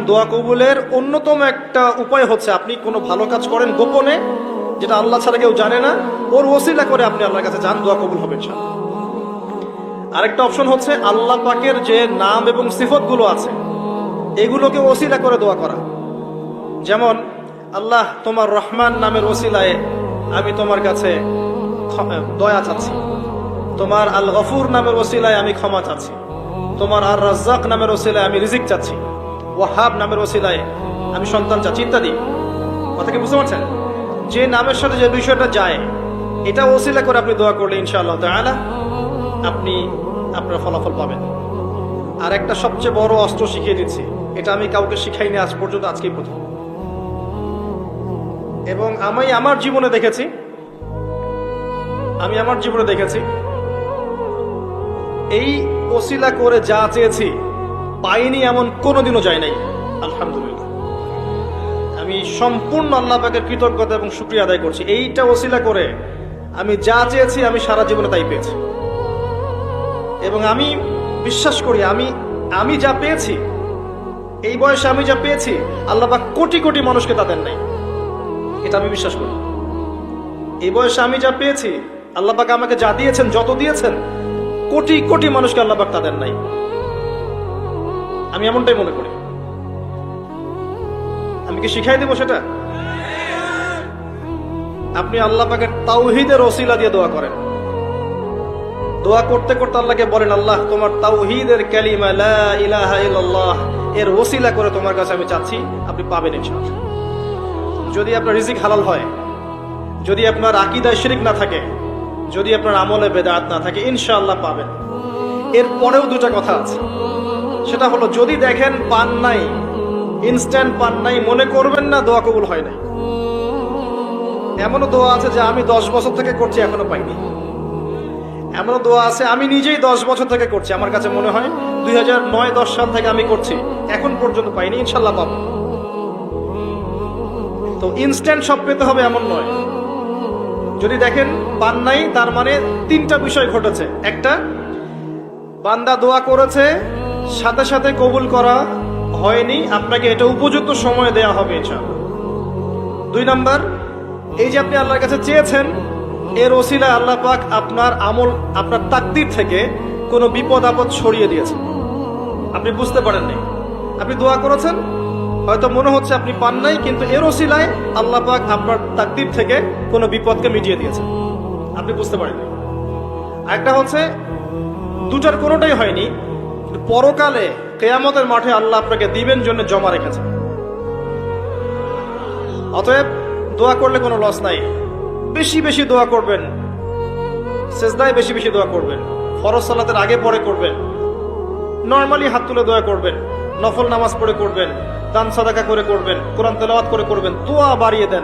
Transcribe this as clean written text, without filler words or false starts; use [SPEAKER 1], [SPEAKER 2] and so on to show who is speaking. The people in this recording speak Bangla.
[SPEAKER 1] দোয়া কবুলের অন্যতম একটা উপায় হচ্ছে আপনি কোনো ভালো কাজ করেন গোপনে, যেটা আল্লাহ ছাড়া কেউ জানে না, ওর ওসিলা করে আপনি আল্লাহর কাছে যান, দোয়া কবুল হবে ইনশাআল্লাহ। আরেকটা অপশন হচ্ছে আল্লাহ পাকের যে নাম এবং সিফত গুলো আছে এগুলোকে ওসিলা করে দোয়া করা। যেমন আল্লাহ তোমার রহমান নামের ওসিলায় আমি তোমার কাছে দয়া চাচ্ছি, তোমার আল গফুর নামের ওসিলায় আমি ক্ষমা চাচ্ছি, তোমার আর রাজ্জাক নামের ওসিলায় আমি রিজিক চাচ্ছি, ওয়াহাব নামের ওসিলায় আমি সন্তান চাচ্ছি ইত্যাদি। কথা কি বুঝতে পারছেন? যে নামের সাথে যে বিষয়টা যায় এটা ওসিলা করে আপনি দোয়া করলে ইনশাআল্লাহ তাআলা আপনি আপনার ফলাফল পাবেন। আর একটা সবচেয়ে বড় অস্ত্র শিখিয়ে দিচ্ছি, এটা আমি কাউকে শিখাইনি আজ পর্যন্ত, আজকেই প্রথম। এবং আমি আমার জীবনে দেখেছি এই ওসিলা করে যা চেয়েছি পাইনি এমন কোনোদিনও যায় নাই। আলহামদুলিল্লাহ, আমি সম্পূর্ণ আল্লাহ পাকের কৃতজ্ঞতা এবং শুকরিয়া আদায় করছি। এইটা ওসিলা করে আমি যা চেয়েছি আমি সারা জীবনে তাই পেয়েছি। এবং আমি বিশ্বাস করি আমি যা পেয়েছি, এই বয়সে আমি যা পেয়েছি আল্লাহ পাক কোটি কোটি মানুষকে তা দেন নাই, এটা আমি বিশ্বাস করি। এই বয়সে আমি যা পেয়েছি আল্লাহ পাক আমাকে যা দিয়েছেন, যত দিয়েছেন, কোটি কোটি মানুষকে আল্লাহ পাক তা দেন নাই, আমি এমনটাই মনে করি। আমি কি শিখাই দেব সেটা? আপনি আল্লাহ পাকের তাওহীদের ওসিলা দিয়ে দোয়া করেন। দোয়া করতে করতে আল্লাহকে বলেন, আল্লাহ তোমার তাওহীদের কালিমা লা ইলাহা ইল্লাল্লাহ এর ওসিলা করে তোমার কাছে আমি চাচ্ছি, আপনি পাবেন ইনশাআল্লাহ। যদি আপনার রিজিক হালাল হয়, যদি আপনার আকীদায় শিরক না থাকে, যদি আপনার আমলে বেদাত না থাকে, ইনশাআল্লাহ পাবেন। এর পরেও দুটা কথা আছে, সেটা হলো যদি দেখেন পান নাই, ইনস্ট্যান্ট পান নাই, মনে করবেন না দোয়া কবুল হয় নাই। এমনও দোয়া আছে যে আমি 10 বছর থেকে করছি এখনো পাইনি। এমনও দোয়া আছে আমি নিজেই 10 বছর থেকে করছি, আমার কাছে মনে হয় 2009-10 সাল থেকে আমি করছি, এখন পর্যন্ত পাইনি, ইনশাল্লাহ পাবো। তো ইনস্ট্যান্ট সব পেতে হবে এমন নয়। যদি দেখেন পান নাই, তার মানে 3টা বিষয় ঘটেছে। একটা, বান্দা দোয়া করেছে, সাথে সাথে কবুল করা হয়নি, আপনাকে এটা উপযুক্ত সময় দেয়া হবে ইনশাআল্লাহ। 2 নাম্বার, এই যে আপনি আল্লাহর কাছে চেয়েছেন, এর ওসিলায় আল্লাহ পাক আপনার আমল, আপনার তাকদীর থেকে কোনো বিপদ আপদ সরিয়ে দিয়েছে, আপনি বুঝতে পারেননি। আপনি দোয়া করেছেন, হয়তো মনে হচ্ছে আপনি পান নাই, কিন্তু এর ওসিলায় আল্লাহ পাক আপনার তাকদীর থেকে কোনো বিপদকে মিটিয়ে দিয়েছে, আপনি বুঝতে পারেননি। আরেকটা হচ্ছে দুটার কোনোটাই হয়নি, পরকালে কিয়ামতের মাঠে আল্লাহ আপনাকে দিবেন জন্য জমা রেখেছেন। অতএব দোয়া করলে কোনো লস নাই। বেশি বেশি দোয়া করবেন, সেজদায় বেশি বেশি দোয়া করবেন, ফরজ সালাতের আগে পরে করবেন, নরমালি হাত তুলে দোয়া করবেন, নফল নামাজ পড়ে করবেন, দান সাদাকা করে করবেন, কোরআন তেলাওয়াত করে করবেন, দোয়া বাড়িয়ে দেন।